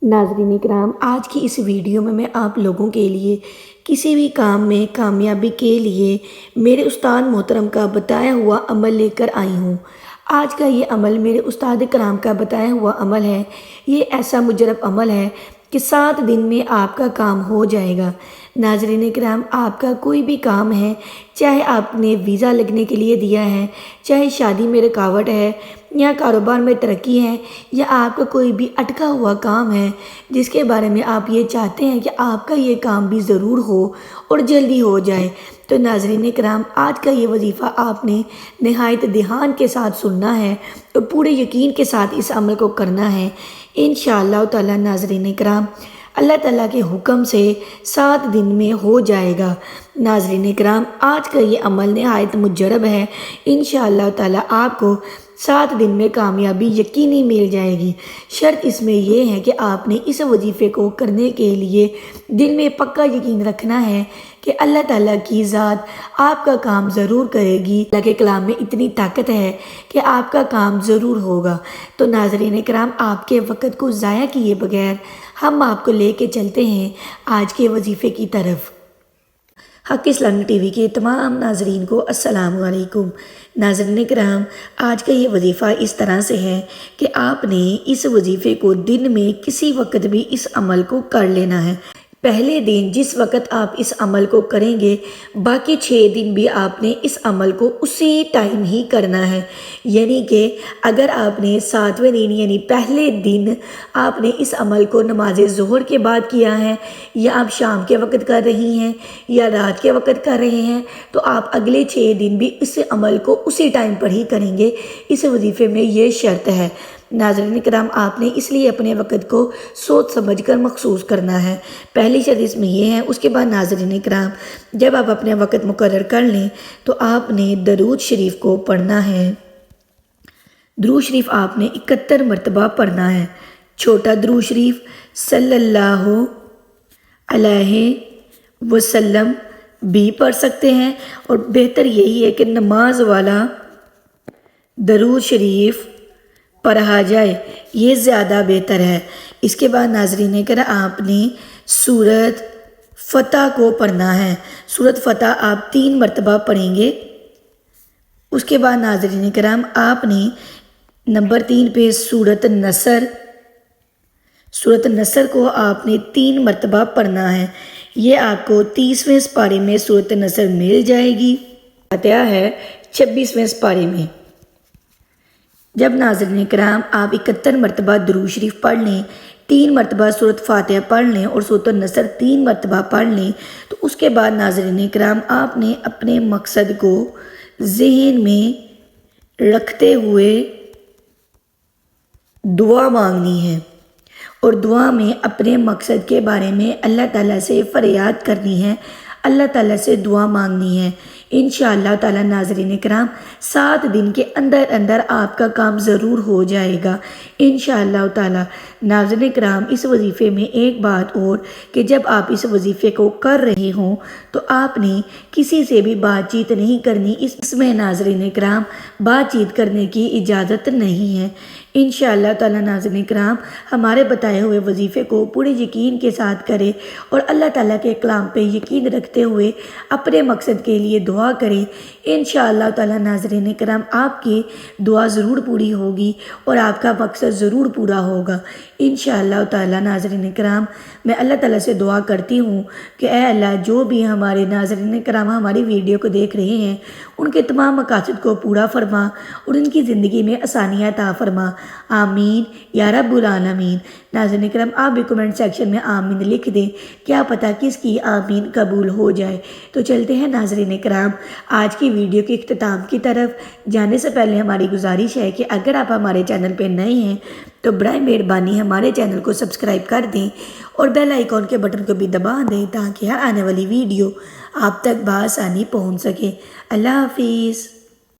नाज़रीन इकराम, आज की इस वीडियो में मैं आप लोगों के लिए किसी भी काम में कामयाबी के लिए मेरे उस्ताद मोहतरम का बताया हुआ अमल लेकर आई हूँ। आज का ये अमल मेरे उस्ताद कराम का बताया हुआ अमल है। ये ऐसा मुजरब अमल है कि 7 दिन में आपका काम हो जाएगा। नाज़रीन इकराम, आपका कोई भी काम है, चाहे आपने वीज़ा लगने के लिए दिया है, चाहे शादी में रुकावट है या कारोबार में तरक्की है, या आपका कोई भी अटका हुआ काम है जिसके बारे में आप ये चाहते हैं कि आपका ये काम भी ज़रूर हो और जल्दी हो जाए, तो नाज़रीन इकराम, आज का ये वजीफ़ा आपने नहायत ध्यान के साथ सुनना है और पूरे यकीन के साथ इस अमल को करना है। इंशाअल्लाह ताला नाज़रीन इकराम, अल्लाह ताला के हुक्म से 7 दिन में हो जाएगा। नाज़रीन इकराम, आज का ये अमल नहायत मुजरब है। इंशाअल्लाह ताला आपको 7 दिन में कामयाबी यकीनी मिल जाएगी। शर्त इसमें यह है कि आपने इस वजीफ़े को करने के लिए दिल में पक्का यकीन रखना है कि अल्लाह ताला की ज़ात आपका काम ज़रूर करेगी। अल्लाह के कलाम में इतनी ताकत है कि आपका काम ज़रूर होगा। तो नाज़रीन इकराम, आपके वक़्त को ज़ाया किए बगैर हम आपको लेके चलते हैं आज के वजीफ़े की तरफ। हक़ इस्लामी टीवी के तमाम नाजरीन को अस्सलाम वालेकुम। नाज़रीन इकराम, आज का ये वजीफ़ा इस तरह से है कि आपने इस वजीफ़े को दिन में किसी वक्त भी इस अमल को कर लेना है। पहले दिन जिस वक्त आप इस अमल को करेंगे, बाकी 6 दिन भी आपने इस अमल को उसी टाइम ही करना है। यानी कि अगर आपने 7वें दिन यानी पहले दिन आपने इस अमल को नमाज ज़ोहर के बाद किया है, या आप शाम के वक्त कर रही हैं या रात के वक्त कर रहे हैं, तो आप अगले 6 दिन भी इस अमल को उसी टाइम पर ही करेंगे। इस वजीफ़े में ये शर्त है। नाज़रीन इकराम, आपने इसलिए अपने वक़्त को सोच समझ कर मखसूस करना है। पहली शर्त इसमें यह है। उसके बाद नाज़रीन इकराम, जब आप अपने वक़्त मुकर्रर कर लें तो आपने दरूद शरीफ को पढ़ना है। दरूद शरीफ आपने 71 मरतबा पढ़ना है। छोटा दरूद शरीफ सल्लल्लाहु अलैहि वसल्लम भी पढ़ सकते हैं, और बेहतर यही है कि नमाज वाला दरूद शरीफ पढ़ा जाए, ये ज़्यादा बेहतर है। इसके बाद नाज़रीन कर आपने सूरत फ़तह को पढ़ना है। सूरत फ़तह आप 3 मरतबा पढ़ेंगे। उसके बाद नाज़रीन कराम, आपने नंबर 3 पे सूरत नसर को आपने 3 मरतबा पढ़ना है। ये आपको 30वें पारे में सूरत नसर मिल जाएगी। फातिहा है 26वें पारे में। जब नाज़रीन कराम आप 71 मरतबा दरूद शरीफ पढ़ लें, 3 मरतबा सूरत फातिहा पढ़ लें और सूरत नसर 3 मरतबा पढ़ लें, तो उसके बाद नाज़रीन कराम आपने अपने मकसद को ज़हन में रखते हुए दुआ मांगनी है, और दुआ में अपने मकसद के बारे में अल्लाह ताला से फरियाद करनी है, अल्लाह ताला से दुआ मांगनी है। इंशाअल्लाह ताला नाज़रीन कराम 7 दिन के अंदर अंदर आपका काम ज़रूर हो जाएगा इंशाअल्लाह ताला। नाज़रीन कराम, इस वजीफ़े में एक बात और कि जब आप इस वजीफ़े को कर रहे हों तो आपने किसी से भी बातचीत नहीं करनी। इसमें नाज़रीन कराम बातचीत करने की इजाज़त नहीं है। इंशाअल्लाह ताला नाज़रीन कराम, हमारे बताए हुए वजीफ़े को पूरे यकीन के साथ करें और अल्लाह ताला के कलाम पे यकीन रखते हुए अपने मकसद के लिए दुआ करें। इंशाअल्लाह ताला नाज़रीन कराम आपकी दुआ ज़रूर पूरी होगी और आपका मकसद ज़रूर पूरा होगा इंशाअल्लाह ताला। नाज़रीन कराम, मैं अल्लाह ताला से दुआ करती हूँ कि ऐ अल्लाह, जो भी हमारे नाज़रीन कराम हमारी वीडियो को देख रहे हैं, उनके तमाम मकासद को पूरा फरमा और उनकी ज़िंदगी में आसानियाँ अता फरमा। आमीन या रब्बुल आलमीन। नाज़रीन कराम, आप भी कमेंट सेक्शन में आमीन लिख दें, क्या पता किसकी आमीन कबूल हो जाए। तो चलते हैं नाज़रीन कराम आज की वीडियो के इख्तिताम की तरफ। जाने से पहले हमारी गुजारिश है कि अगर आप हमारे चैनल पर नए हैं तो बराए मेहरबानी हमारे चैनल को सब्सक्राइब कर दें और बेल आइकॉन के बटन को भी दबा दें, ताकि हर आने वाली वीडियो आप तक बआसानी पहुँच सके। अल्लाह हाफिज़।